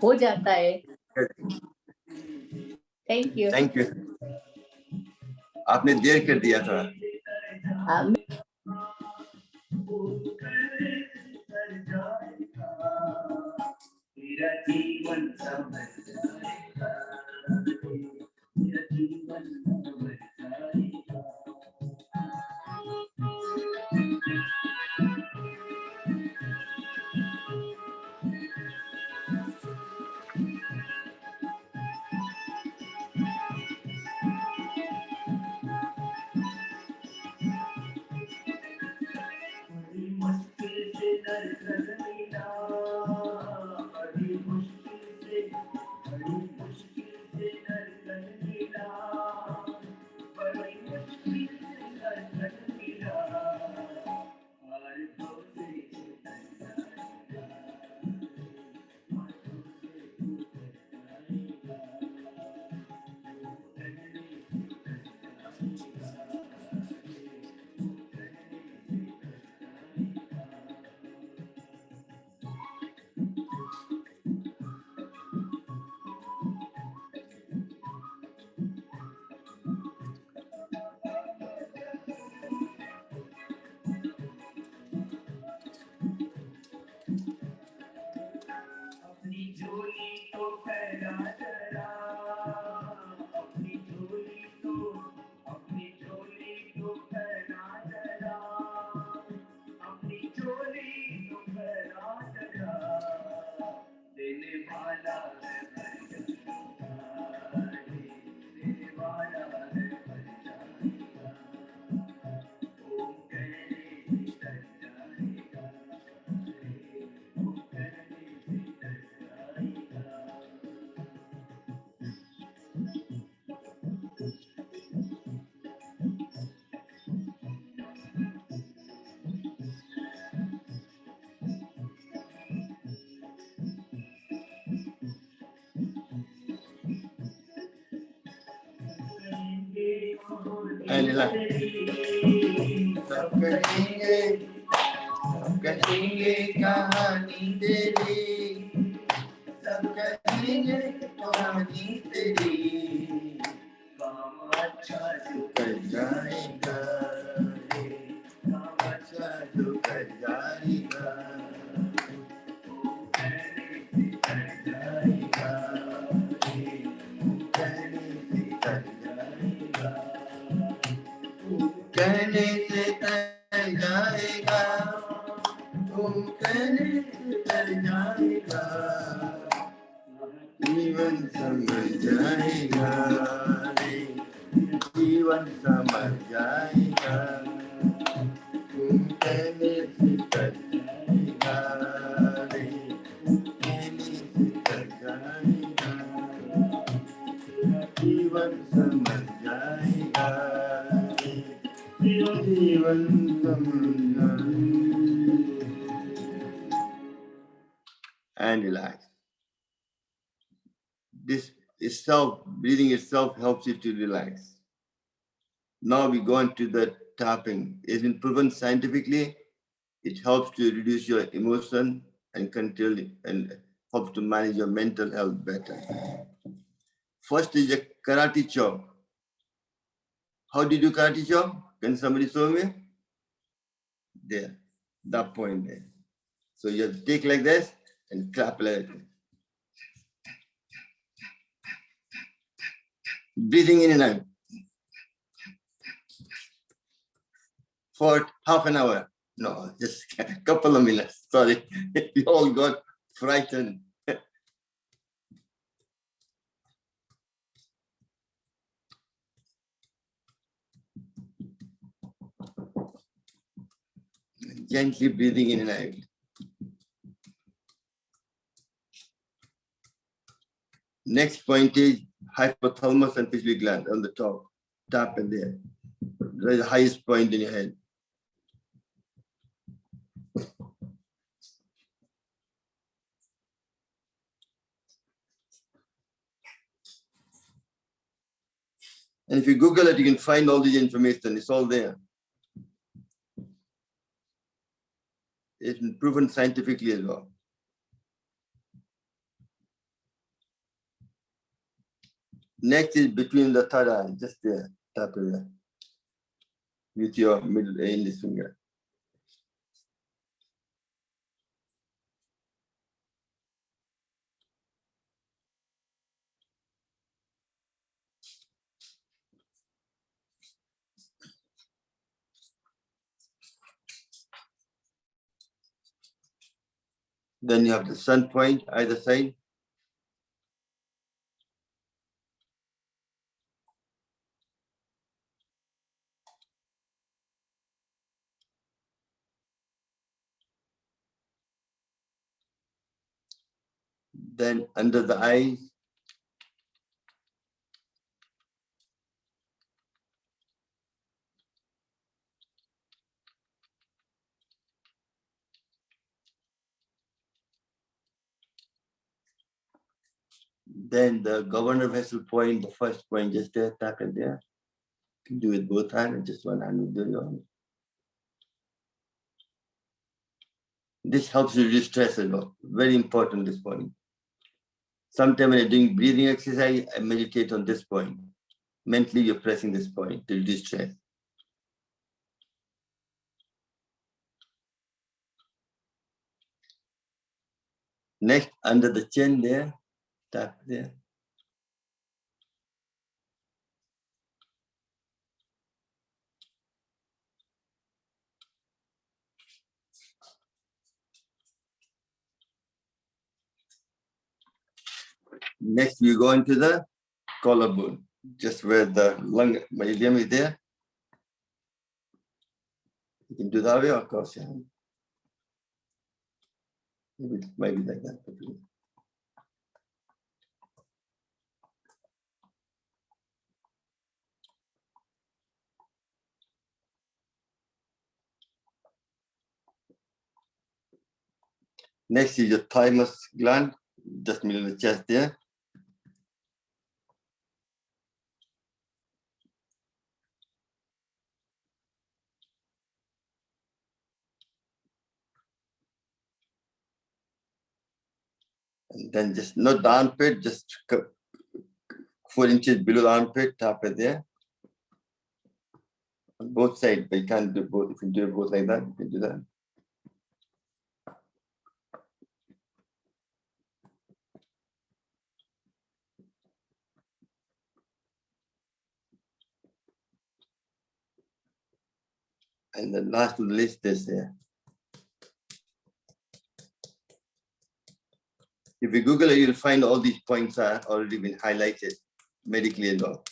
हो जाता है। Thank you. Thank you. आपने देर कर दिया था। कहेंगे कहानी तेरी, सब कहेंगे कहानी तेरी, काम अच्छा जो कर जाएगा, काम अच्छा जो कर जाएगा, कहने से कर जाएगा, कहने से कर जाएगा, कहने से कर जाएगा, तुम कहने से कर जाएगा, जीवन समझ जाएगा रे, जीवन समझ जाएगा, तुम कहने से कर जाएगा रे, कहने से कर जाएगा, जीवन समझ जाएगा रे, जीवन समझ जाएगा। And relax. This itself, breathing itself helps you to relax. Now we go on to the tapping. It's been proven scientifically, it helps to reduce your emotion and control it, and helps to manage your mental health better. First is a karate chop. How do you do karate chop? Can somebody show me? There, that point there. So you take like this and clap like this. Breathing in and out for half an hour. No, just a couple of minutes. Sorry, we all got frightened. Gently breathing in and out. Next point is hypothalamus and pituitary gland on the top. Tap in there. That's the highest point in your head. And if you Google it, you can find all this information. It's all there. It's been proven scientifically as well. Next is between the third eye, just there, tap it there, with your middle index finger. Then you have the sun point either side. Then under the eyes. Then the governor vessel point, the first point, just there, tap it there. You can do it both hands, and just one hand will do your. This helps you reduce stress as well. Very important, this point. Sometimes when you're doing breathing exercise, I meditate on this point. Mentally, you're pressing this point to reduce stress. Next, under the chin there, tap there. Next, you go into the collarbone, just where the lung meridian is there. You can do that way, of course. Yeah. Maybe like that. Next is your thymus gland, just middle of the chest there. And then just not the armpit, just 4 inches below the armpit, tap it there. On both sides, but you can't do both. If you do both like that, you can do that. And the last of the list is there. If you Google it, you'll find all these points are already been highlighted medically as well.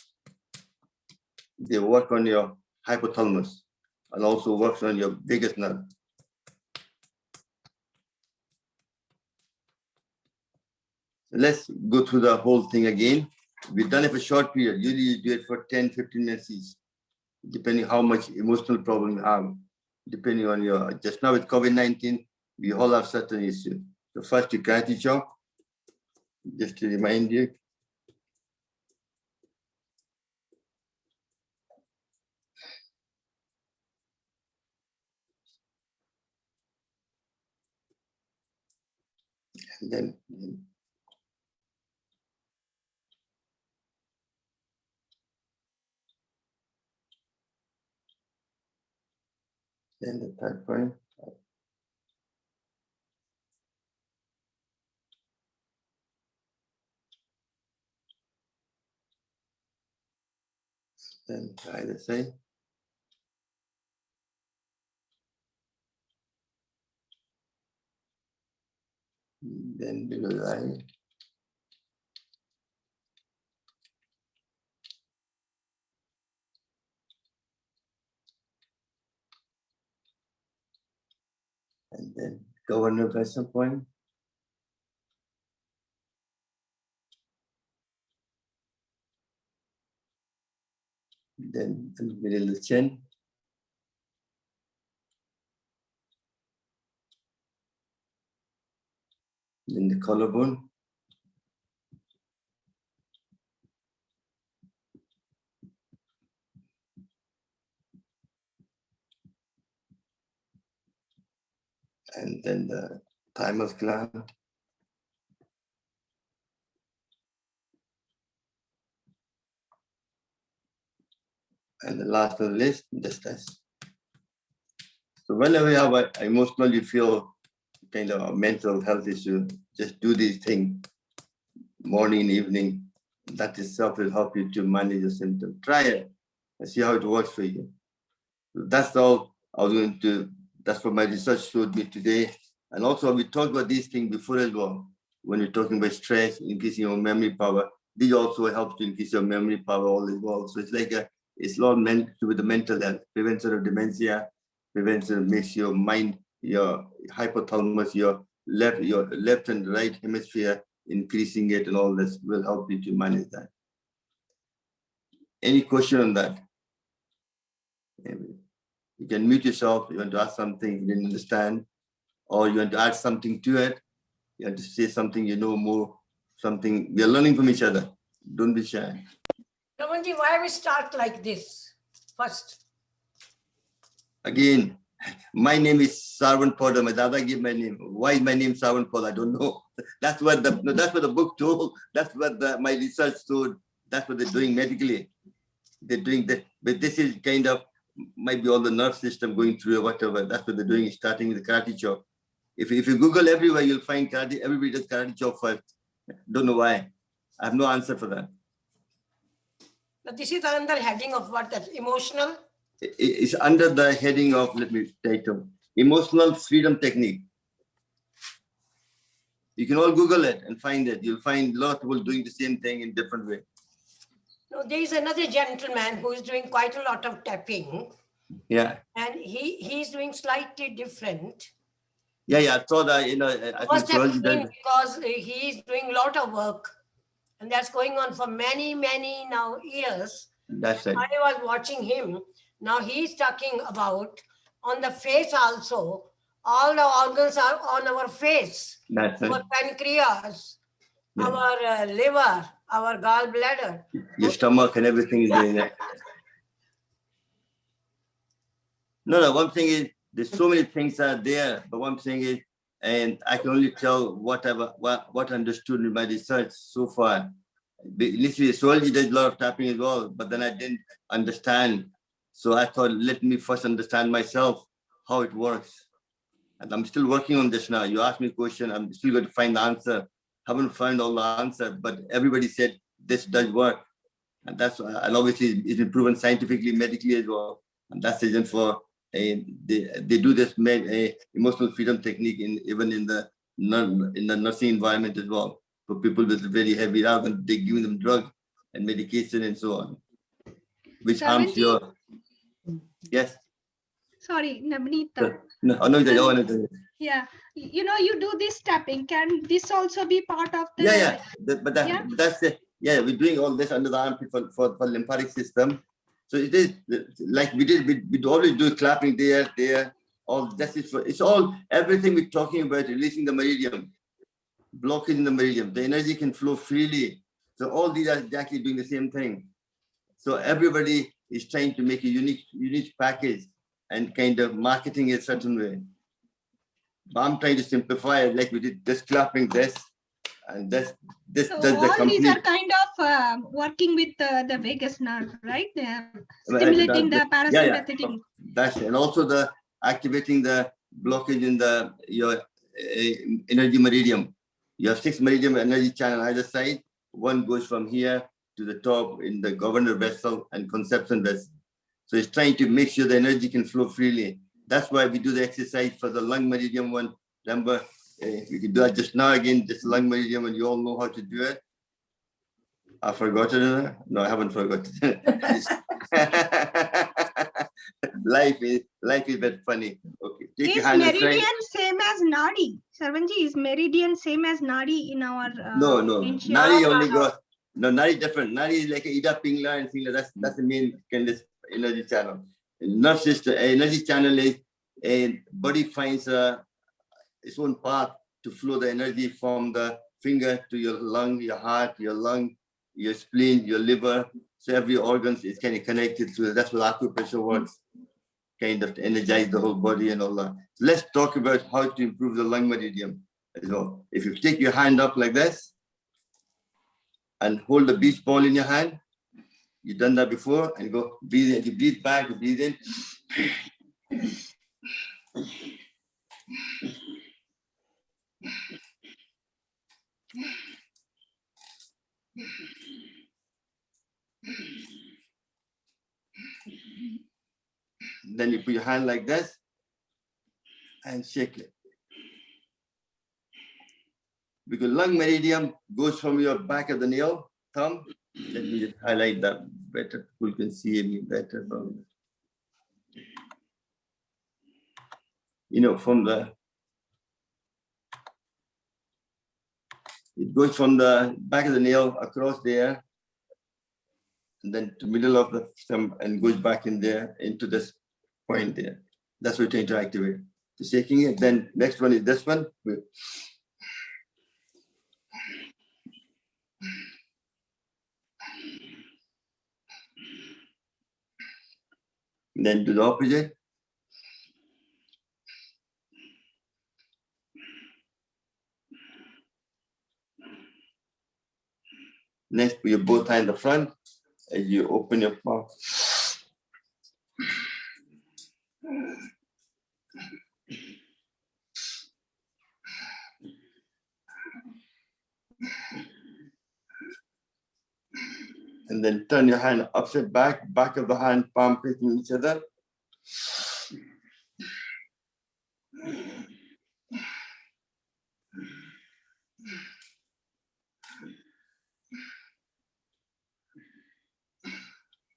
They work on your hypothalamus and also works on your vagus nerve. Let's go through the whole thing again. We've done it for a short period. Usually you do it for 10, 15 minutes each, depending how much emotional problem you have, depending on your, just now with COVID-19, we all have certain issues. So first you karate chop, just to remind you. And then the third point. Then try the same. Then below the eye. And then governor vessel point. Then the middle of the chin. Then the collarbone. And then the thymus gland. And the last on the list, just this. So whenever you have an emotional, you feel kind of a mental health issue, just do these things morning and evening. That itself will help you to manage your symptoms. Try it and see how it works for you. So that's all I was going to, that's what my research showed me today. And also we talked about these things before as well. When you're talking about stress, increasing your memory power, these also help to increase your memory power all as well. So it's like it's a lot meant to do with the mental health, prevention of dementia, prevention makes your mind, your hypothalamus, your left and right hemisphere, increasing it, and all this will help you to manage that. Any question on that? You can mute yourself. You want to ask something you didn't understand, or you want to add something to it. You want to say something you know more, something. We are learning from each other. Don't be shy. Ramanji, why we start like this first? Again, my name is Sarwan Poddar. My dada gave my name. Why is my name Sarwan Poddar? I don't know. That's what the book told. That's what my research told. That's what they're doing medically. They're doing that, but this is kind of might be all the nerve system going through or whatever. That's what they're doing, starting with the karate chop. If you Google everywhere, you'll find karate. Everybody does karate chop first. Don't know why. I have no answer for that. But this is under heading of what? That emotional? It's under the heading of, let me title, Emotional Freedom Technique. You can all Google it and find it. You'll find a lot of people doing the same thing in different way. No, there is another gentleman who is doing quite a lot of tapping. Yeah. And he's doing slightly different. Yeah, I saw that, I think because he is doing a lot of work, and that's going on for many now years. That's it. I was watching him. Now he's talking about on the face also. All the organs are on our face. That's our it. Pancreas, Yeah. Our liver, our gallbladder. Your stomach and everything is doing that. No, one thing is, there's so many things are there, but one thing is, and I can only tell what I understood in my research so far. Literally, astrology does a lot of tapping as well, but then I didn't understand. So I thought, let me first understand myself, how it works. And I'm still working on this now. You asked me a question, I'm still going to find the answer. Haven't found all the answer, but everybody said this does work. And and obviously it's been proven scientifically, medically as well. And that's the reason for they do this emotional freedom technique even in the nursing environment as well, for people with very heavy rather than they give them drugs and medication and so on, which harms your. Yes. Sorry, Navneeta. No. Yeah, you do this tapping. Can this also be part of the? Yeah. That's we're doing all this under the armpit for lymphatic system. So it is like we always do clapping there. All that is it's all everything we're talking about, releasing the meridian, blocking the meridian. The energy can flow freely. So all these are exactly doing the same thing. So everybody is trying to make a unique package and kind of marketing it a certain way. But I'm trying to simplify it, like we did just clapping this. And this so does the all these are kind of working with the vagus nerve, right? They're stimulating the parasympathetic. Yeah. That's it. And also the activating the blockage in your energy meridian. You have 6 meridian energy channel either side. One goes from here to the top in the governor vessel and conception vessel. So it's trying to make sure the energy can flow freely. That's why we do the exercise for the lung meridian one. Remember, we can do that just now again, this lung meridian, and you all know how to do it. I forgot it. No, I haven't forgotten. Life is very funny. Okay. Take is meridian same as nadi? Sarvanji, is meridian same as nadi in our no. Nadi only goes. No, nadi different. Nadi is like a Ida Pingla and thing like that. That's the main kind of energy channel. Nerve system energy channel is a body finds its own path to flow the energy from the finger to your lung, your heart, your lung, your spleen, your liver. So every organ is kind of connected to it. That's what acupressure works, kind of to energize the whole body and all that. So let's talk about how to improve the lung meridian as well. If you take your hand up like this and hold the beach ball in your hand, You've done that before, and go breathe in. You breathe back, you breathe in. Then you put your hand like this and shake it. Because lung meridian goes from your back of the nail, thumb. Let me just highlight that better. People can see me better. You know, from the, it goes from the back of the nail across there, and then to middle of the thumb, and goes back in there into this point there. That's what you're trying to activate. So shaking it. Then next one is this one. Then do the opposite. Next, put your both hands in the front as you open your mouth. And then turn your hand upside back of the hand, palm facing each other.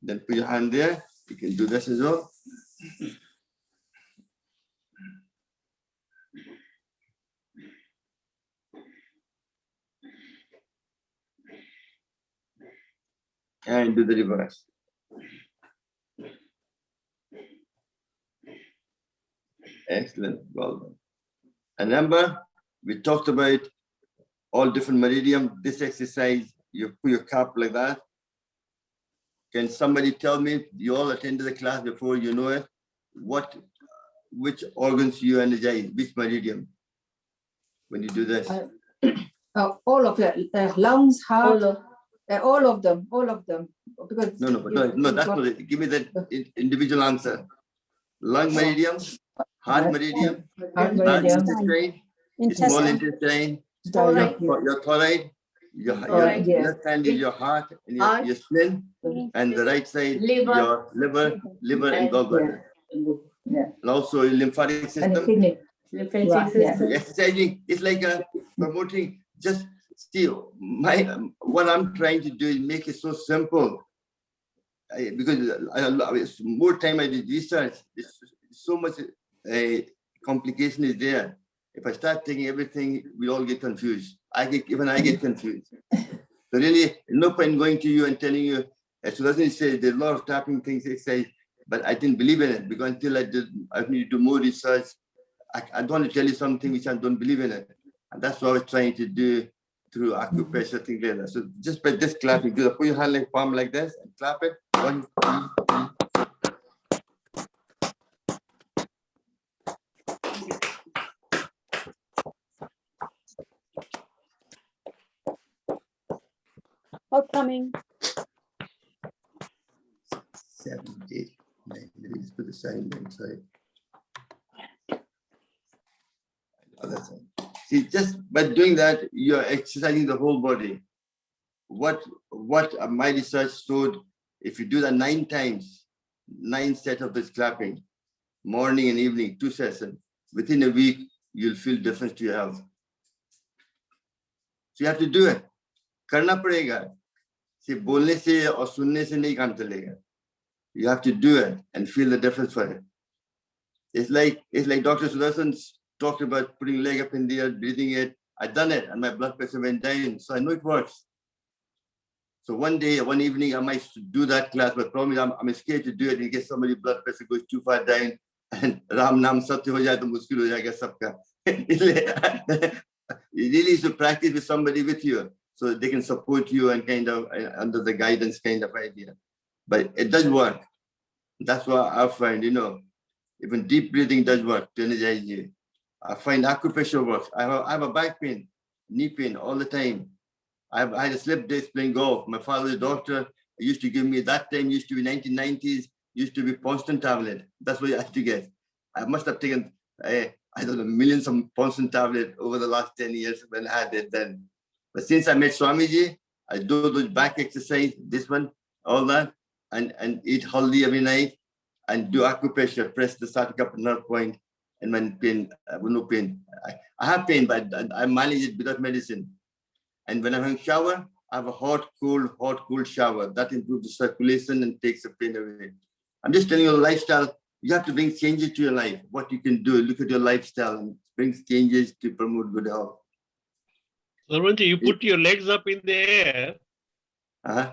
Then put your hand there. You can do this as well. And do the reverse. Excellent, well done. And remember, we talked about all different meridians. This exercise, you put your cap like that. Can somebody tell me, you all attended the class before, you know it, which organs you energize, which meridian when you do this? All of the lungs, heart, all of them. Because No, that's not it. Give me the individual answer. Lung meridian, heart meridian, large intestine, small intestine, your thyroid, your left hand is your heart, and your spleen, and the right side, your liver and gallbladder. Yeah. And also your lymphatic system. And the kidney. Exercising is like promoting. Just still, what I'm trying to do is make it so simple. Because more time I did research, so much complication is there. If I start taking everything, we all get confused. Even I get confused. So really, no point going to you and telling you, as Sudarshan said, there's a lot of tapping things, exercise, but I didn't believe in it because until I need to do more research. I don't want to tell you something which I don't believe in it. And that's what I was trying to do through acupressure, things like that. So just by this clapping, put your hand like palm like this and clap it. 1, 2, 3. Upcoming. 7, 8, 9. Let me just put the sign inside. See, just by doing that, you're exercising the whole body. What my research showed, if you do that 9 times, 9 sets of this clapping, morning and evening, 2 sessions, within a week, you'll feel difference to your health. So you have to do it. करना पड़ेगा. See, बोलने से और सुनने से नहीं काम चलेगा. You have to do it and feel the difference for it. It's like Dr. Sudarshan talked about putting leg up in the air, breathing it. I done it and my blood pressure went down. So I know it works. So one evening, I might do that class, but probably I'm scared to do it in case somebody's blood pressure goes too far down and Ram Nam Satya ho jaye to mushkil ho jayega sabka. You really need to practice with somebody with you so they can support you and kind of under the guidance kind of idea. But it does work. That's what I find, even deep breathing does work to energize you. I find acupressure works. I have a back pain, knee pain all the time. I had a slip disc playing golf. My father was a doctor. used to give me that time, used to be 1990s, used to be Ponston tablet. That's what you had to get. I must have taken, I don't know, millions of Ponston tablet over the last 10 years when I had it then. But since I met Swamiji, I do those back exercise, this one, all that, and eat healthy every night and do acupressure, press the sciatica nerve point, and when pain, no pain. I have pain, but I manage it without medicine. And when I'm having shower, I have a hot, cold shower. That improves the circulation and takes the pain away. I'm just telling you, lifestyle, you have to bring changes to your life. What you can do, look at your lifestyle and bring changes to promote good health. Sarvanji, you put your legs up in the air. Uh-huh.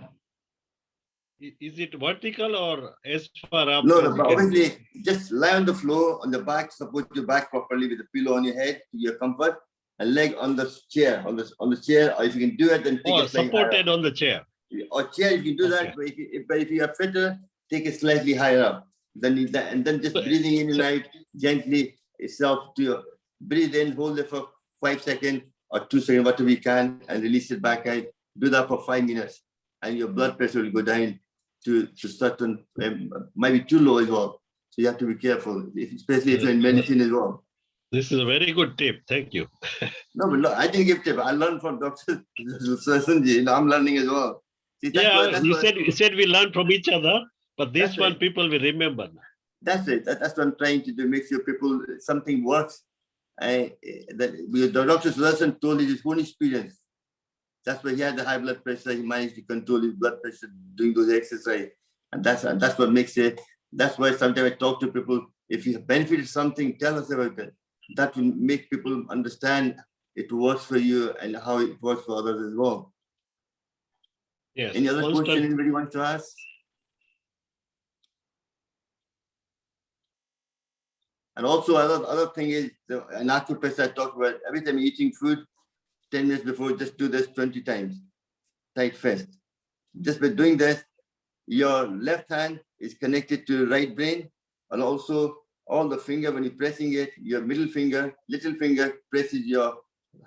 Is it vertical or as far up? No, as no, you but can? obviously, just lie on the floor, on the back, support your back properly with a pillow on your head to your comfort, and leg on the chair, on the chair, or if you can do it, then take Oh, it slightly supported higher. on the chair. Or chair, you can do that, Okay. but if you are fitter, take it slightly higher up. Then and then just breathing in and out gently itself to your, breathe in, hold it for 5 seconds or 2 seconds, whatever you can, and release it back out. Do that for 5 minutes, and your blood pressure will go down to certain, might be too low as well. So you have to be careful, especially if you're in medicine as well. This is a very good tip. Thank you. No, but look, I didn't give tip. I learned from Dr. Sarsanji. I'm learning as well. See, that's You said we learn from each other, but this That's one right. people will remember. That's it. That's what I'm trying to do. Make sure people, something works. The Dr. Sudarshan told his own experience. That's why he had the high blood pressure. He managed to control his blood pressure doing those exercise. And that's what makes it. That's why sometimes I talk to people. If you have benefited something, tell us about it. That will make people understand it works for you and how it works for others as well. Yes. Any other constant- question anybody wants to ask? And also other thing is an acupressure I talked about. Every time you're eating food, 10 minutes before, just do this 20 times. Tight fist. Just by doing this, your left hand is connected to right brain, and also all the finger, when you're pressing it, your middle finger, little finger presses your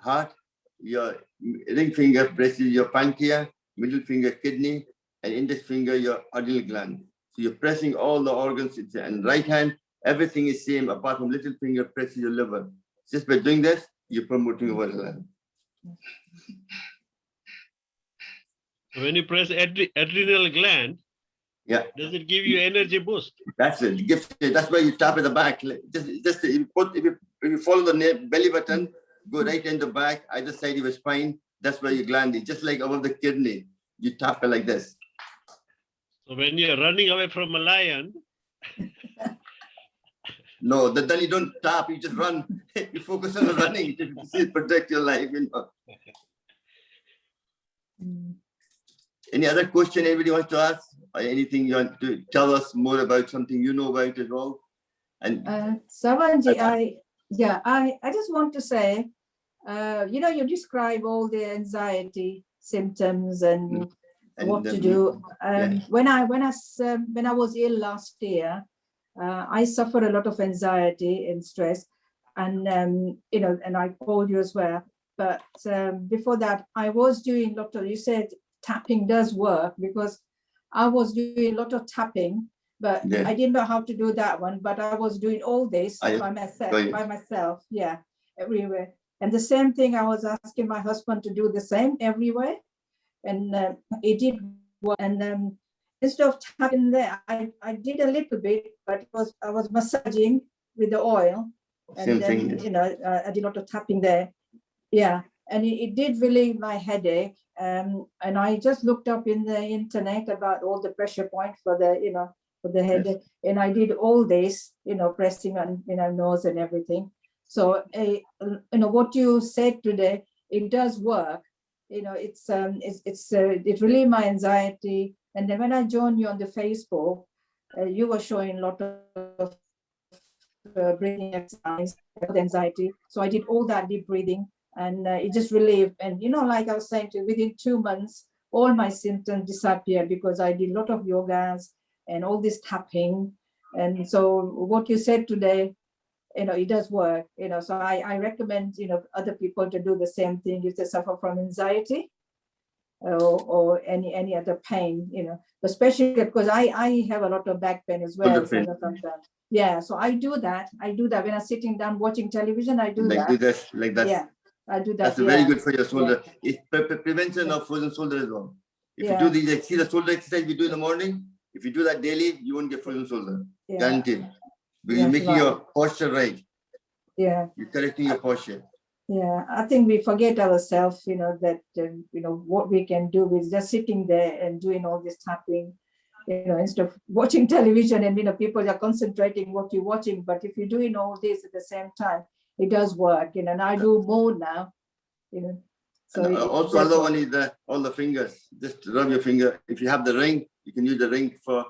heart, your ring finger presses your pancreas, middle finger kidney, and index finger your adrenal gland. So you're pressing all the organs, and right hand, everything is same apart from little finger presses your liver. Just by doing this, you're promoting over the When you press adrenal gland, yeah, does it give you energy boost? that's it. That's why you tap at the back. Just if you follow the belly button, go right in the back, either side of your spine. That's where your gland is. Just like above the kidney, you tap it like this. So when you're running away from a lion, No, then you don't tap. You just run. You focus on the running to protect your life. You know. Any other question anybody wants to ask? Or anything you want to tell us more about, something you know about as well? And Sarvanji, I just want to say, you describe all the anxiety symptoms and what to do. When I was ill last year, I suffered a lot of anxiety and stress, and and I called you as well. But before that, I was doing a lot of. You said tapping does work, because I was doing a lot of tapping, but I didn't know how to do that one. But I was doing all this by myself, yeah, everywhere. And the same thing, I was asking my husband to do the same everywhere, and it did work. And instead of tapping there, I did a little bit, but I was massaging with the oil, and then I did a lot of tapping there, yeah, and it did relieve my headache. And I just looked up in the internet about all the pressure points for the headache, and I did all this, pressing on nose and everything. So what you said today, it does work. It relieved my anxiety. And then when I joined you on the Facebook, you were showing a lot of breathing exercise for anxiety. So I did all that deep breathing, and it just relieved. And like I was saying to you, within 2 months, all my symptoms disappeared, because I did a lot of yogas and all this tapping. And so what you said today, it does work. So I recommend other people to do the same thing if they suffer from anxiety. or any other pain, especially because I have a lot of back pain as well. pain. Sometimes. Yeah, so I do that when I'm sitting down watching television. I do like that. this, like that. Yeah, I do that. That's very good for your shoulder. It's prevention of frozen shoulder as well. If you do these, see the shoulder exercise we do in the morning, if you do that daily, you won't get frozen shoulder. Guaranteed. Because you're making your posture right. Yeah. You're correcting your posture. Yeah, I think we forget ourselves, that, what we can do is just sitting there and doing all this tapping, instead of watching television and, people are concentrating what you're watching. But if you're doing all this at the same time, it does work, and I do more now, So and also other one is all the fingers. Just rub your finger. If you have the ring, you can use the ring for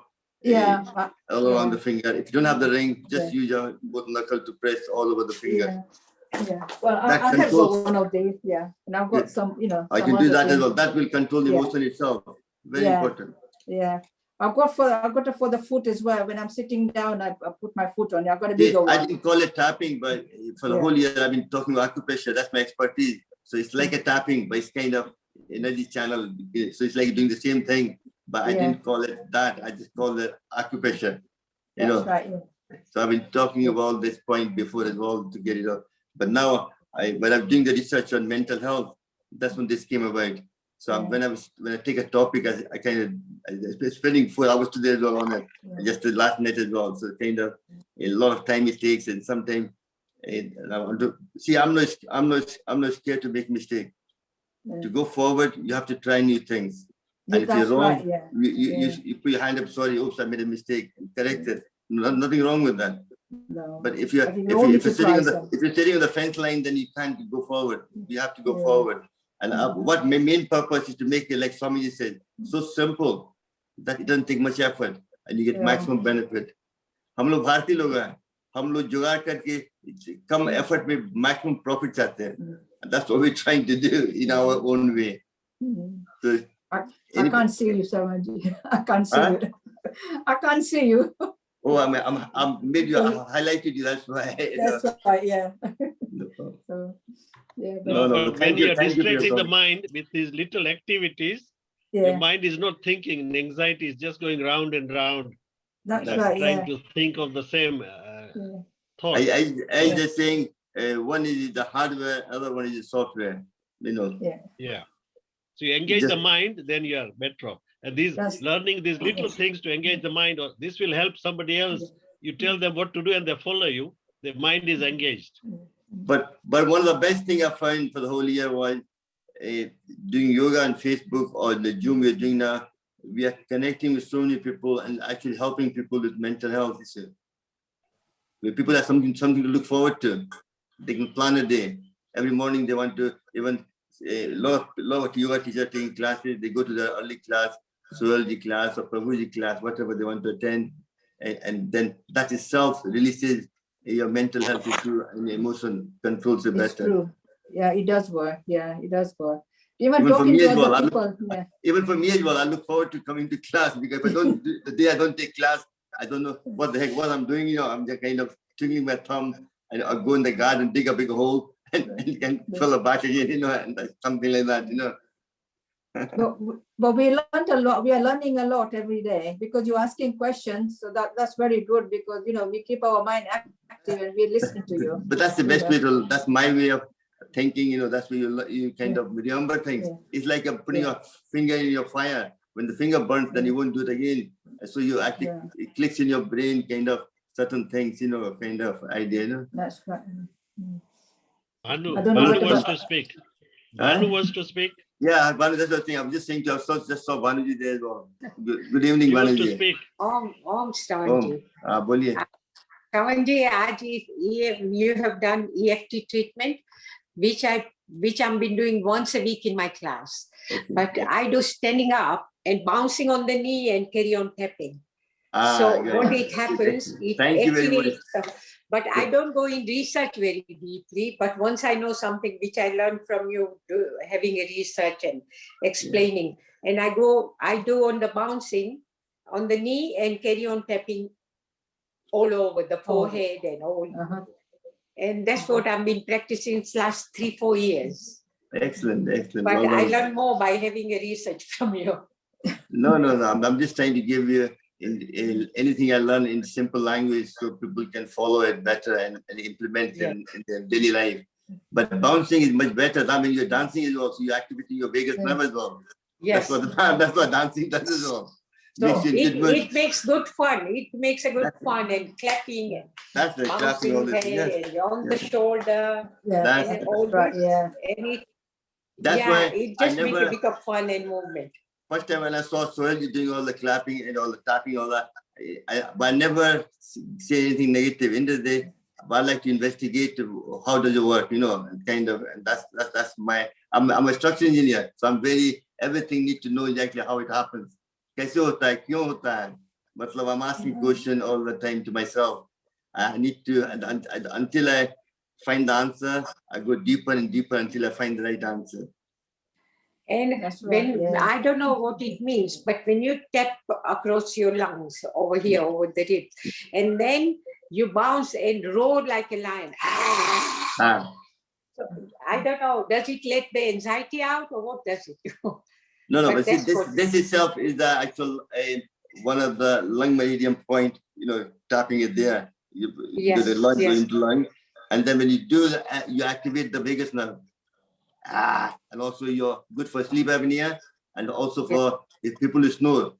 all around the finger. If you don't have the ring, just use your both knuckle to press all over the finger. Yeah. Well, I have got one of these. Yeah, and I've got some. I can do that as well. That will control the motion itself. Very important. Yeah. I've got it for the foot as well. When I'm sitting down, I put my foot on. I've got a bigger one. I didn't call it tapping, but for the whole year I've been talking about acupressure. That's my expertise. So it's like a tapping, but it's kind of energy channel. So it's like doing the same thing, but I didn't call it that. I just called it acupressure. That's right. So I've been talking about this point before as well to get it up. But now when I'm doing the research on mental health, that's when this came about. So when I take a topic, I kind of spending 4 hours today as well on it. Just the last night as well. So kind of a lot of time it takes, and sometimes I want to see. I'm not scared to make mistake. To go forward, you have to try new things. And if you're wrong, you put your hand up. Sorry, oops, I made a mistake. Correct it. Nothing wrong with that. No. But if you're sitting on the fence line, then you can't go forward. You have to go forward. And what my main purpose is to make it, like Swamiji said, so simple that it doesn't take much effort and you get maximum benefit. हम लोग भारतीय लोग हैं, हम लोग जुगाड़ करके कम effort में maximum profit चाहते हैं. And that's what we're trying to do in our own way. So, I can't see you, Swamiji. I can't see you. I can't see you. Oh, I'm maybe I highlighted you. That's why. That's right. Yeah. No problem. So, yeah. But when you're distracting the mind with these little activities, your Yeah. mind is not thinking, and anxiety is just going round and round. That's That's right. trying Yeah. to think of the same Yeah. thought. I just saying one is the hardware, other one is the software. Yeah. So you engage the mind, then you are better off. And learning these little things to engage the mind, or this will help somebody else. You tell them what to do and they follow you. The mind is engaged. But one of the best thing I found for the whole year was doing yoga on Facebook or the Zoom we're doing now. We are connecting with so many people and actually helping people with mental health issues. Where people have something to look forward to. They can plan a day. Every morning they want to, even a lot of yoga teachers taking classes, they go to the early class, Suhalji class or Prabhuji class, whatever they want to attend. And then that itself releases your mental health issue and emotion controls it It's better. true. Yeah, it does work. Yeah, it does work. Even Even for talking me to as well, other people. Yeah. Even for me as well, I look forward to coming to class because if I don't, the day I don't take class, I don't know what the heck, what I'm doing. I'm just kind of twiddling my thumb and I'll go in the garden, dig a big hole and fill it back again, and something like that, But we learned a lot. We are learning a lot every day because you're asking questions. So that's very good because, we keep our mind active and we listen to you. But that's the best way to, that's my way of thinking, that's where you kind of remember things. It's like putting a finger in your fire. When the finger burns, then you won't do it again. So you actually, it clicks in your brain, kind of certain things, kind of idea. That's right. Bhanu wants to speak. Bhanu wants to speak. Yeah, Bhanu, that's the thing. I'm just saying to you, I just saw Bhanuji there as well. Good evening, He wants to Bhanuji. speak. Om Shravanji. Boliye. Shravanji, you have done EFT treatment, which I've been doing once a week in my class. Okay. But I do standing up and bouncing on the knee and carry on tapping. So what it happens, it Thank you very much. activates. But I don't go in research very deeply. But once I know something which I learned from you, having a research and explaining, and I do on the bouncing on the knee and carry on tapping all over the forehead and all. And that's what I've been practicing last 3-4 years. Excellent, excellent. But Well I done. learn more by having a research from you. No. I'm just trying to give you in anything I learn in simple language so people can follow it better and implement Yeah. in their daily life. But bouncing is much better. That means you're dancing is also you're activating your vagus nerve as well. Yes. That's what dancing does as well. So Makes you in good mood. it makes good fun. It makes a good fun and clapping and That's the clapping all bouncing this. head Yes. and on the Yes. shoulder. Yeah, That's- And that's all right, this. yeah. And That's yeah, why it I just makes never- a bit of fun and movement. First time when I saw Sohail doing all the clapping and all the tapping, all that, but I never say anything negative. In the day, I like to investigate how does it work, and kind of, and that's my. I'm a structural engineer, so everything need to know exactly how it happens. कैसे होता है, क्यों होता है? मतलब I'm asking question all the time to myself. I need to until I find the answer, I go deeper and deeper until I find the right answer. And That's right, when yeah. I don't know what it means, but when you tap across your lungs over here, over the ribs, and then you bounce and roar like a lion. Ah. So, I don't know, does it let the anxiety out or what does it do? No, But but see, that's what- this itself is the actual one of the lung meridian point. Tapping it there. You Yes, do the lung go yes. into lung, and then when you do that, you activate the vagus nerve. And also you're good for sleep apnea, and also for if people who snore,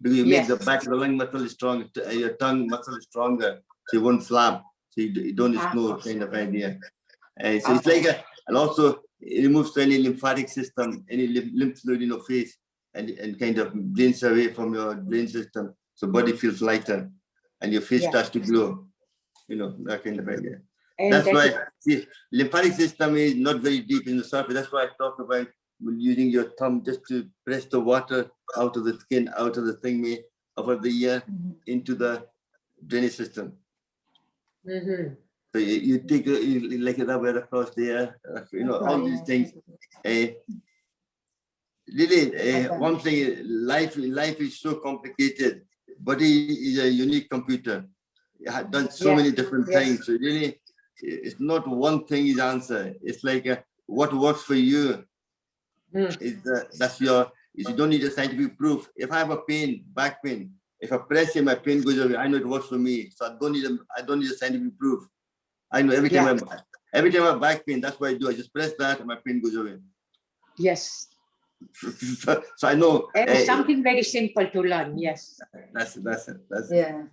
because you make Yes. the back of the lung muscle strong, your tongue muscle is stronger, so you won't flap, so you don't snore, kind of idea. So it's like and also it removes any lymphatic system, any lymph fluid in your face, and kind of drains away from your brain system, so body feels lighter, and your face Yeah. starts to glow. That kind of idea. And That's that why is- see, lymphatic system is not very deep in the surface. That's why I talk about using your thumb just to press the water out of the skin, out of the thingy, over the ear, into the drainage system. Mhm. So you take you like it up across there, all these things. Really, one thing, life is so complicated. Body is a unique computer. It has done so Yeah, many different yes. things. So really, it's not one thing is answer. It's like what works for you is that's your. You don't need a scientific proof. If I have a pain, back pain, if I press it, my pain goes away. I know it works for me, so I don't need a scientific proof. I know every time I have back pain, that's what I do. I just press that, and my pain goes away. Yes. So I know. And something very simple to learn. Yes. That's it. Yeah.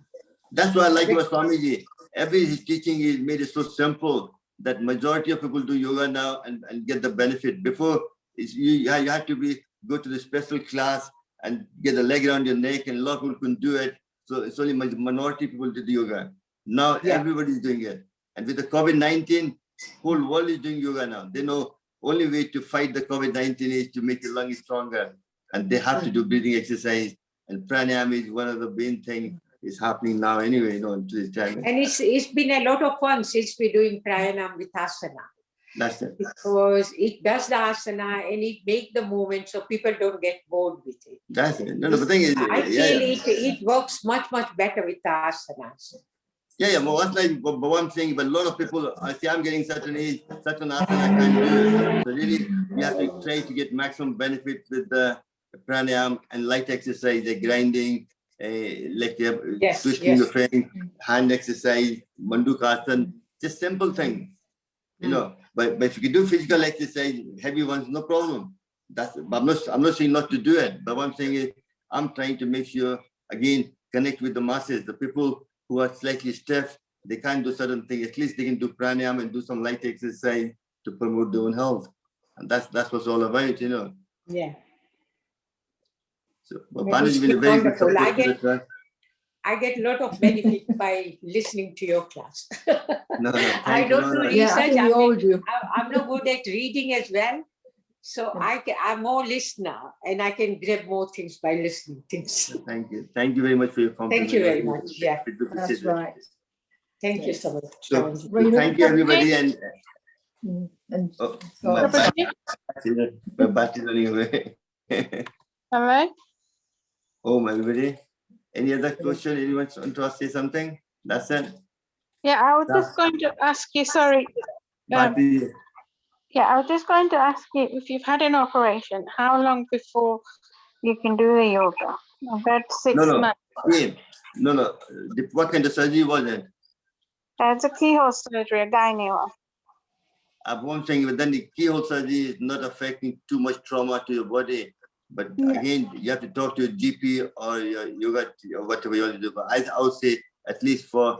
That's what I like about Swamiji. Every his teaching is made it so simple that majority of people do yoga now and get the benefit. Before, you had to go to the special class and get a leg around your neck, and a lot of people couldn't do it. So it's only minority people did yoga. Now everybody's doing it. And with the COVID-19, whole world is doing yoga now. They know only way to fight the COVID-19 is to make the lungs stronger. And they have to do breathing exercise. And pranayama is one of the main things is happening now anyway, to this time. And it's been a lot of fun since we're doing pranayama with asana. That's it. Because it does the asana and it makes the movement so people don't get bored with it. That's it. No, the thing is, I feel it works much better with the asanas. Yeah, but what's like what I'm saying, but a lot of people, I see I'm getting certain age, certain asana I can't do it. So really, you have to try to get maximum benefit with the pranayama and light exercise, like grinding, like twisting the frame, hand exercise, mandukasana, just simple things, But if you can do physical exercise, heavy ones, no problem. I'm not saying not to do it, but what I'm saying is I'm trying to make sure again connect with the masses, the people who are slightly stiff, they can't do certain things. At least they can do pranayama and do some light exercise to promote their own health, and that's what's all about, Yeah. So, Banu's been a very good support. I get a lot of benefit by listening to your class. No, I don't do Yeah, I research. think we all do. I'm not good at reading as well. So I'm more listener and I can grab more things by listening things. Thank you. Thank you very much for your compliment. Thank you very much. Yeah. That's right. Thank you so much. So, thank you, everybody. And my battery running away. All right. Home, everybody. Any other question? Anyone want to say something? That's it. Yeah, I was just going to ask you, sorry. Bharti. Yeah, I was just going to ask you if you've had an operation, how long before you can do the yoga? I've had 6 No, months. yeah. No. What kind of surgery was it? It's a keyhole surgery, a gynae one. I'm saying, but then the keyhole surgery is not affecting too much trauma to your body. But Yeah. again, you have to talk to your GP or your yoga or whatever you want to do. But I would say at least for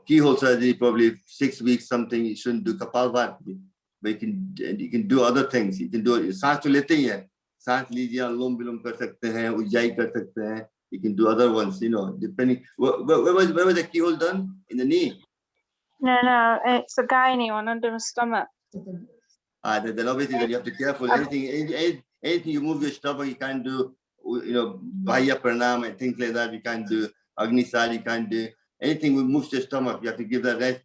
keyhole surgery, probably 6 weeks, something you shouldn't do Kapalbhati. But you can do other things. You can do it. सांस तो लेते ही हैं. सांस लीजिए, अनुलोम विलोम कर सकते हैं, ujjayi कर सकते हैं. You can do other ones, depending. Where was the keyhole done? In the knee? No, it's a gynae one under the stomach. Then obviously then you have to be careful. Anything you move your stomach, you can't do, Bahya Pranam and things like that. You can't do Agni Sal, you can't do anything that moves your stomach. You have to give that rest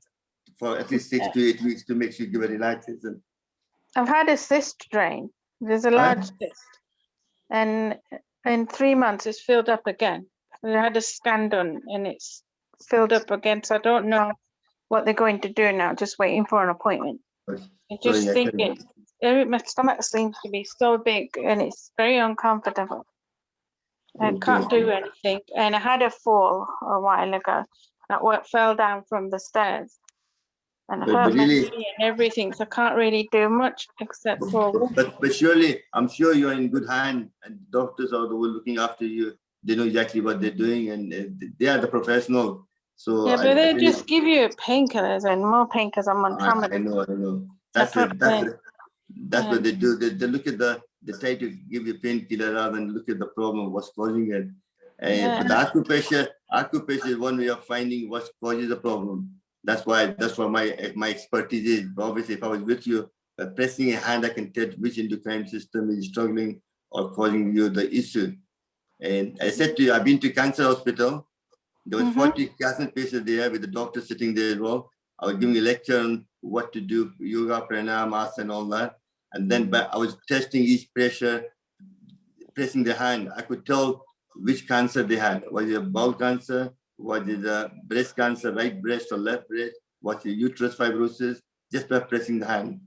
for at least 6 to 8 weeks to make sure you give it relaxation. I've had a cyst drain. There's a large cyst. And in 3 months, it's filled up again. I had a scan done and it's filled up again. So I don't know what they're going to do now, just waiting for an appointment. I just think my stomach seems to be so big and it's very uncomfortable. I can't do anything. And I had a fall a while ago. That fell down from the stairs. And I hurt my knee and everything, so I can't really do much except for. But surely, I'm sure you're in good hand, and doctors are the one looking after you. They know exactly what they're doing, and they are the professional. So yeah, but they just give you painkillers and more painkillers. I'm on tramadol. I know. That's what they do. They look at they try to give you painkiller rather than look at the problem, what's causing it. But the acupressure is one way of finding what causes the problem. That's why my expertise is. Obviously, if I was with you, pressing a hand, I can tell which endocrine system is struggling or causing you the issue. And I said to you, I've been to cancer hospital. There was 40 cancer patients there with the doctor sitting there as well. I was giving a lecture on what to do, yoga, pranayama, asana, and all that. And then I was testing each pressure, pressing the hand. I could tell which cancer they had. Was it a bowel cancer? Was it a breast cancer, right breast or left breast? Was it uterus fibrosis? Just by pressing the hand.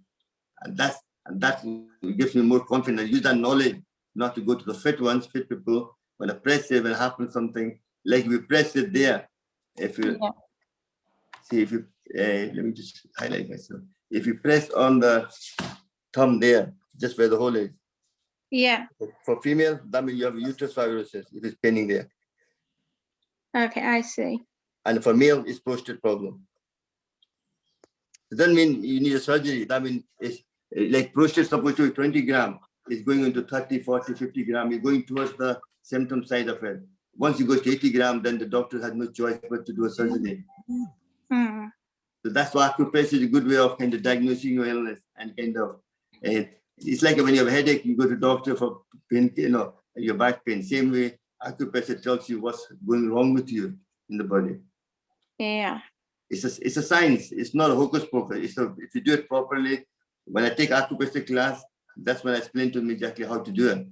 And that gives me more confidence. Use that knowledge not to go to the fit people. When I press it, when it happens something, like we press it there. If you see, let me just highlight myself. If you press on the thumb there, just where the hole is. Yeah. For female, that means you have uterus fibrosis if it's paining there. Okay, I see. And for male, it's prostate problem. It doesn't mean you need a surgery. That means it's like prostate supposed to be 20 grams. It's going into 30, 40, 50 grams. You're going towards the symptom side of it. Once you go to 80 grams, then the doctor has no choice but to do a surgery. So that's why acupressure is a good way of kind of diagnosing your illness and kind of, it's like when you have a headache, you go to doctor for pain, your back pain. Same way, acupressure tells you what's going wrong with you in the body. Yeah. It's a science. It's not a hocus pocus. If you do it properly, when I take acupressure class, that's when I explain to them exactly how to do it.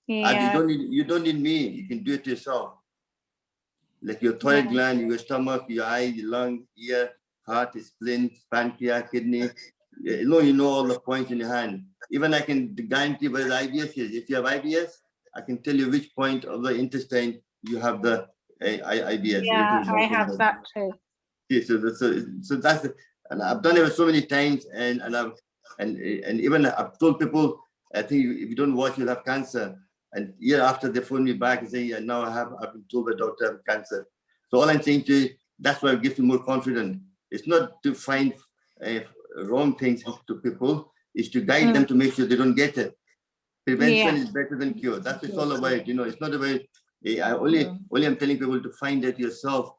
Yeah. And you don't need me. You can do it yourself. Like your thyroid gland, your stomach, your eye, your lung, ear, heart, spleen, pancreas, kidney. You know all the points in your hand. Even I can guarantee where the IBS is. If you have IBS, I can tell you which point of the intestine you have the IBS. Yeah, I have that too. Yeah, so that's it. And I've done it so many times, and even I've told people, I think if you don't watch, you'll have cancer. And year after they phone me back and say, yeah, now I've been told by doctor I have cancer. So all I'm saying to you, that's why it gives you more confidence. It's not to find wrong things to people, it's to guide them to make sure they don't get it. Prevention is better than cure. That's what it's all about. It's not about, only I'm telling people to find out yourself,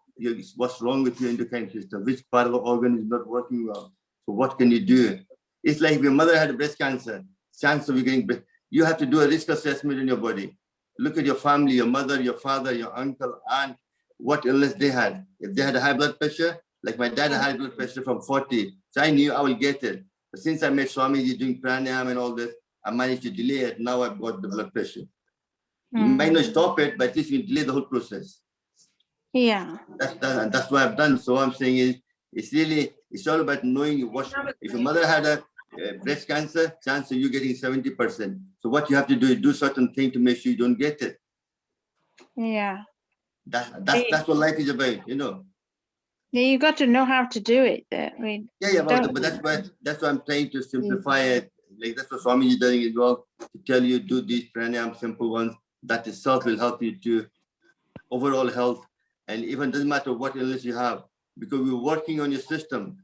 what's wrong with your endocrine system, which part of the organ is not working well. So what can you do? It's like if your mother had breast cancer, chance of you getting breast, you have to do a risk assessment in your body. Look at your family, your mother, your father, your uncle, aunt, what illness they had. If they had a high blood pressure, like my dad had high blood pressure from 40, so I knew I will get it. But since I met Swamiji doing pranayama and all this, I managed to delay it. Now I've got the blood pressure. You might not stop it, but at least you delay the whole process. Yeah. That's what I've done. So what I'm saying is, it's all about knowing what, if your mother had a breast cancer, chance of you getting 70%. So what you have to do is do certain thing to make sure you don't get it. Yeah. That's what life is about, you know. Yeah, you got to know how to do it. Yeah, but that's why I'm trying to simplify it. Like that's what Swami is doing as well, to tell you do these pranayam, simple ones. That itself will help you to overall health, and even doesn't matter what illness you have, because we're working on your system.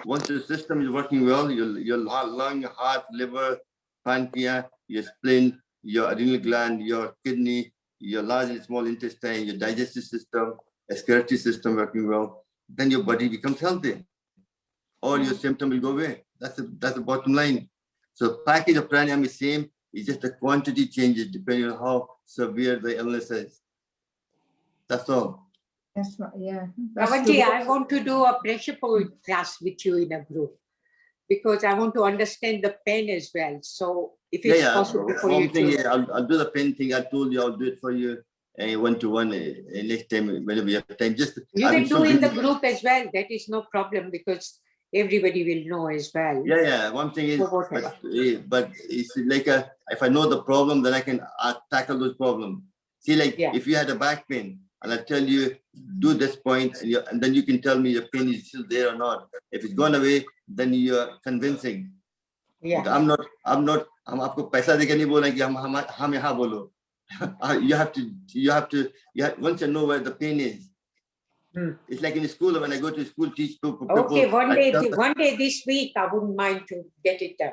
Once the system is working well, your lung, heart, liver, pancreas, your spleen, your adrenal gland, your kidney, your large and small intestine, your digestive system, respiratory system working well, then your body becomes healthy. All your symptoms will go away. That's the bottom line. So package of pranayama is same. It's just the quantity changes depending on how severe the illness is. That's all. That's right. Yeah. That's Ravanji, true. I want to do a pressure point class with you in a group because I want to understand the pain as well. So if it's possible for you to... I'll do the pen thing. I told you I'll do it for you one-to-one next time whenever you have time. Just you can do in the group as well. That is no problem because everybody will know as well. Yeah. One thing is, but it's like if I know the problem, then I can tackle those problems. See, like if you had a back pain, and I tell you do this point, and then you can tell me your pain is still there or not. If it's gone away, then you're convincing. Yeah. I'm not. हम आपको पैसा देके नहीं बोलेंगे कि हम यहाँ बोलो. You have to. Once you know where the pain is. It's like in school, when I go to school, teach people. Okay, one day this week, I wouldn't mind to get it done.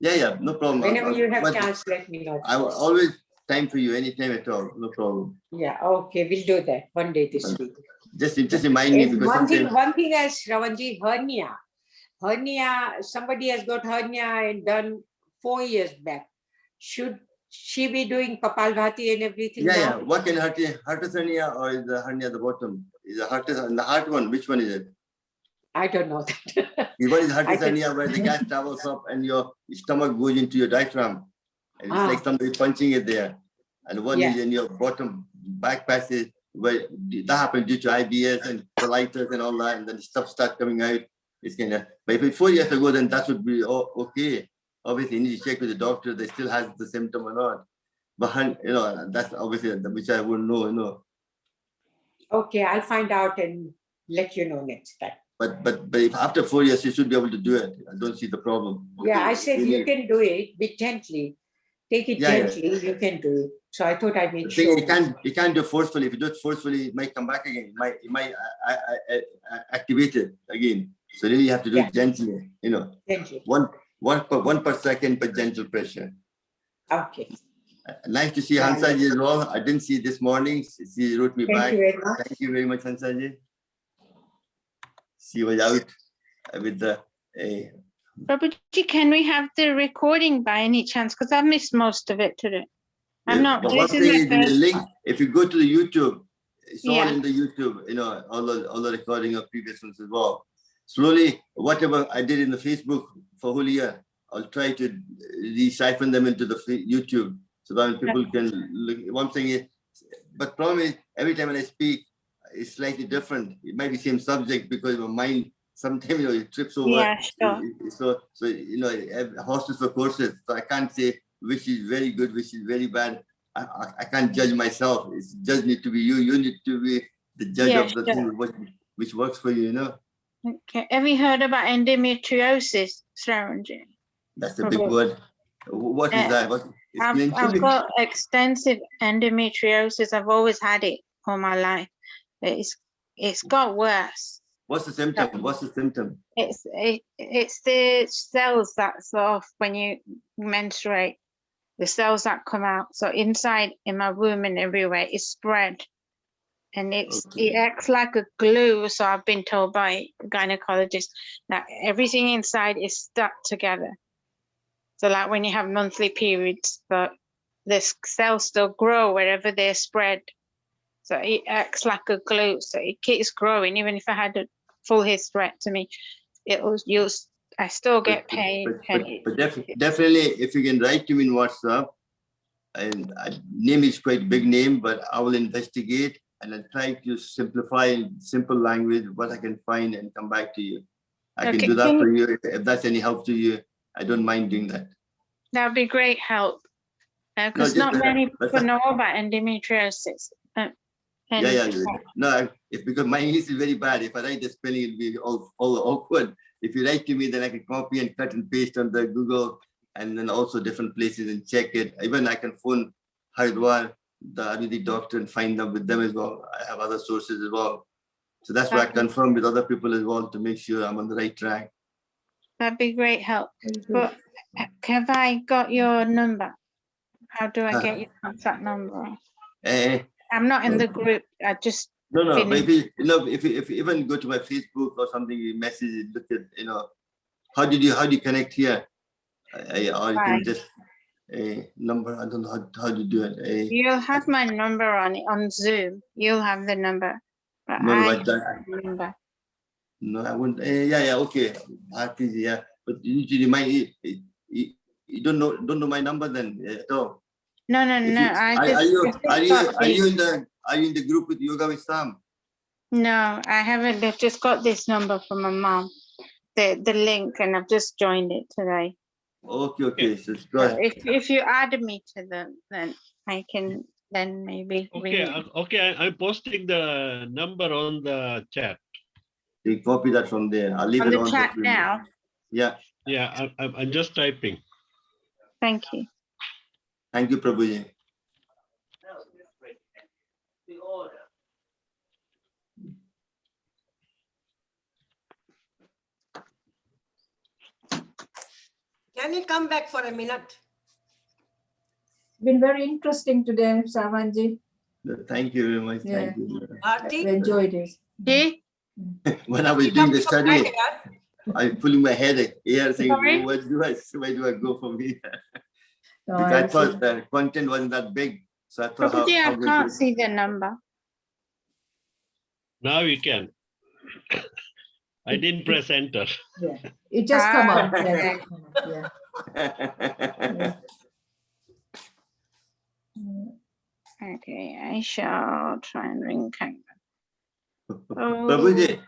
Yeah, no problem. Whenever you have chance, let me know. I will always time for you, anytime at all, no problem. Yeah, okay, we'll do that one day this week. Just remind me. Because one thing else, Ravanji, hernia, somebody has got hernia and done 4 years back. Should she be doing Kapalbhati and everything? Yeah. What can hernia? Hiatus hernia or is the hernia at the bottom? Is the hiatus and the heart one? Which one is it? I don't know that. What is hiatus hernia where the gas travels up and your stomach goes into your diaphragm? And it's like somebody punching it there. And one is in your bottom back passage where that happened due to IBS and colitis and all that. And then the stuff starts coming out. It's kind of, but if it's 4 years ago, then that would be okay. Obviously, you need to check with the doctor. They still has the symptom or not. But, that's obviously, which I wouldn't know, Okay, I'll find out and let you know next time. But if after 4 years, you should be able to do it. I don't see the problem. Yeah, I said you can do it, be gently. Take it gently, you can do it. So I thought I'd make sure. You can't do it forcefully. If you do it forcefully, it might come back again. It might activate it again. So really you have to do it gently, Gently. One per second, but gentle pressure. Okay. Nice to see Hansaji as well. I didn't see this morning. She wrote me back. Thank you very much, Hansaji. She was out with the... Prabhuji, can we have the recording by any chance? Because I've missed most of it today. I'm not. This is the link. If you go to the YouTube, it's all in the YouTube. All the recording of previous ones as well. Slowly, whatever I did in the Facebook for whole year, I'll try to siphon them into the YouTube so that people can look. One thing is, but problem is every time when I speak, it's slightly different. It might be same subject because my mind sometimes it trips over. Yeah, sure. So horses for courses. So I can't say which is very good, which is very bad. I can't judge myself. It just need to be you. You need to be the judge of the thing which works for you. Okay. Have you heard about endometriosis, Shravanji? That's a big word. What is that? I've got extensive endometriosis. I've always had it all my life. It's got worse. What's the symptom? It's the cells that sort of when you menstruate, the cells that come out. So inside in my womb and everywhere is spread. And it acts like a glue. So I've been told by gynecologists that everything inside is stuck together. So like when you have monthly periods, but the cells still grow wherever they're spread. So it acts like a glue. So it keeps growing. Even if I had a full hysterectomy, I still get pain. But definitely, if you can write to me in WhatsApp, and name is quite a big name, but I will investigate. And I'll try to simplify in simple language what I can find and come back to you. I can do that for you if that's any help to you. I don't mind doing that. That'd be great help. Because just not the- many that's people a- know about endometriosis. And Yeah. No, if because my English is very bad. If I write the spelling, it'll be all awkward. If you write to me, then I can copy and cut and paste on the Google and then also different places and check it. Even I can phone Haridwar, the Ayurvedic doctor, and find out with them as well. I have other sources as well. So that's why I Okay. confirm with other people as well to make sure I'm on the right track. that'd be great help. Very good. But have I got your number? How do I get your contact number? Eh, I'm not in the group. I just no, but finished. if you even go to my Facebook or something, you message, look at, how do you connect here? Or you can Right. just a number. I don't know how to do it. You'll have my number on Zoom. You'll have the number. But No, I but that- have the number. No, I wouldn't. Yeah, okay. Yeah, but usually you don't know my number then at all. No. If you- I are just you got in the group with Yoga with Sam? No, I haven't. They've just got this number from my mom. The link, and I've just joined it today. Okay. So go So ahead. if you add me to them, then I can then maybe Okay, ring. okay, I'm posting the number on the chat. You copy that from there. I'll leave On it the on. chat now. Yeah. Yeah, I'm just typing. Thank you. Thank you, Prabhuji. Can you come back for a minute? Been very interesting today, Savanji. Thank you very much. Thank you. I Bharti? enjoyed it. Dee? When I was You doing come the to study, India? I pulling my head here saying, Sorry? where do I go from here? No, Because I I thought the content wasn't that big. So I thought Prabhuji, I how good can't it- see the number. Now you can. I didn't press enter. yeah. It just come Ah, out. Yeah, okay. yeah. Okay, I shall try and ring Kangman. Prabhuji,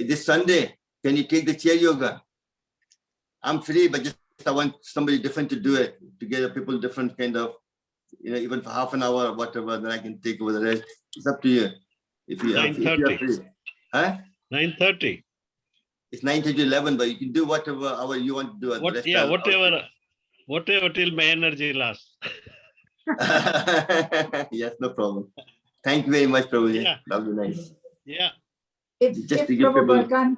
this Sunday, can you take the chair yoga? I'm free, but just I want somebody different to do it, to get people different kind of, even for half an hour or whatever, then I can take over the rest. It's up to you. If you are 9:30. free. Huh? 9:30. It's 9 to 11, but you can do whatever hour you want to do. At the rest I'll- Whatever till my energy lasts. Yes, no problem. Thank you very much, Prabhuji. Yeah. That would be nice. Yeah. If Just to give Prabhupada people- can,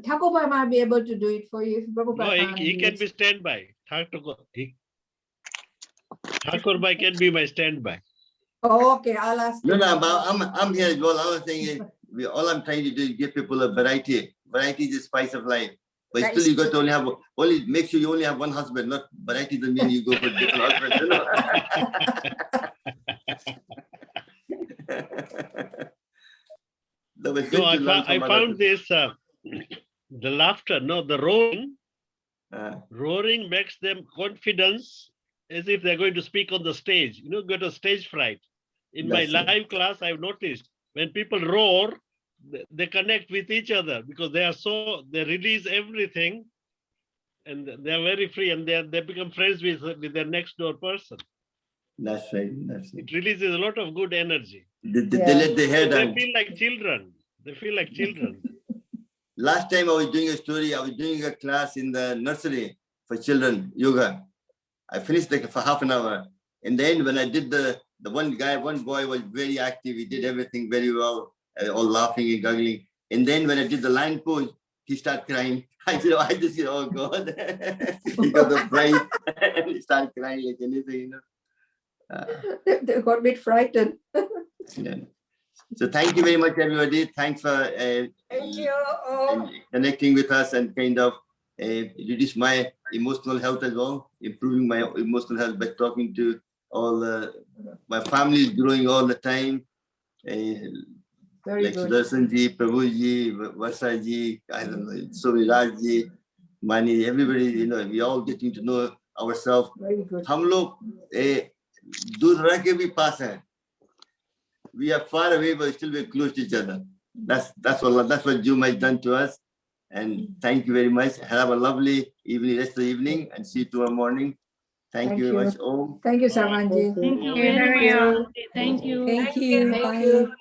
Thakurbai might be able to do it for you. If No, Prabhupada can't he do can it. be standby. Thakurbai can be my standby. Oh, okay, I'll ask. No, him. but I'm here as well. I was saying, all I'm trying to do is give people a variety. Variety is the spice of life. But That still, is you got to make sure you only have one husband. Not variety doesn't mean you go for different husbands. That was good No, to learn I from found other this, the laughter, no, the roaring. people. Roaring makes them confidence as if they're going to speak on the stage. Got a stage fright. In my That's it. live class, I've noticed when people roar, they connect with each other because they release everything and they're very free and they become friends with their next door person. That's right. That's right. It releases a lot of good energy. They Yeah. let their hair They down. feel like children. They feel like children. Last time I was doing a story, I was doing a class in the nursery for children, yoga. I finished like for half an hour. In the end, when I did the one boy was very active. He did everything very well, all laughing and giggling. And then when I did the lion pose, he started crying. I just said, oh God. He got the fright and he started crying like anything, They got a bit frightened. Yeah. So thank you very much, everybody. Thanks for Thank you. Oh, connecting with us and kind of reduce my emotional health as well, improving my emotional health by talking to all my family is growing all the time. Very Like good. Sudarshanji, Prabhuji, Varsaji, I don't know, Somirajji, Mani, everybody, we all getting to know ourselves. Very good. हम लोग दूर रह के भी पास हैं. We are far away, but still we're close to each other. That's what Juma has done to us. And thank you very much. Have a lovely evening, rest of the evening, and see you tomorrow morning. Thank you very much, Om. Thank you, Samanji. Thank you very much. Thank you. Thank Bye. you.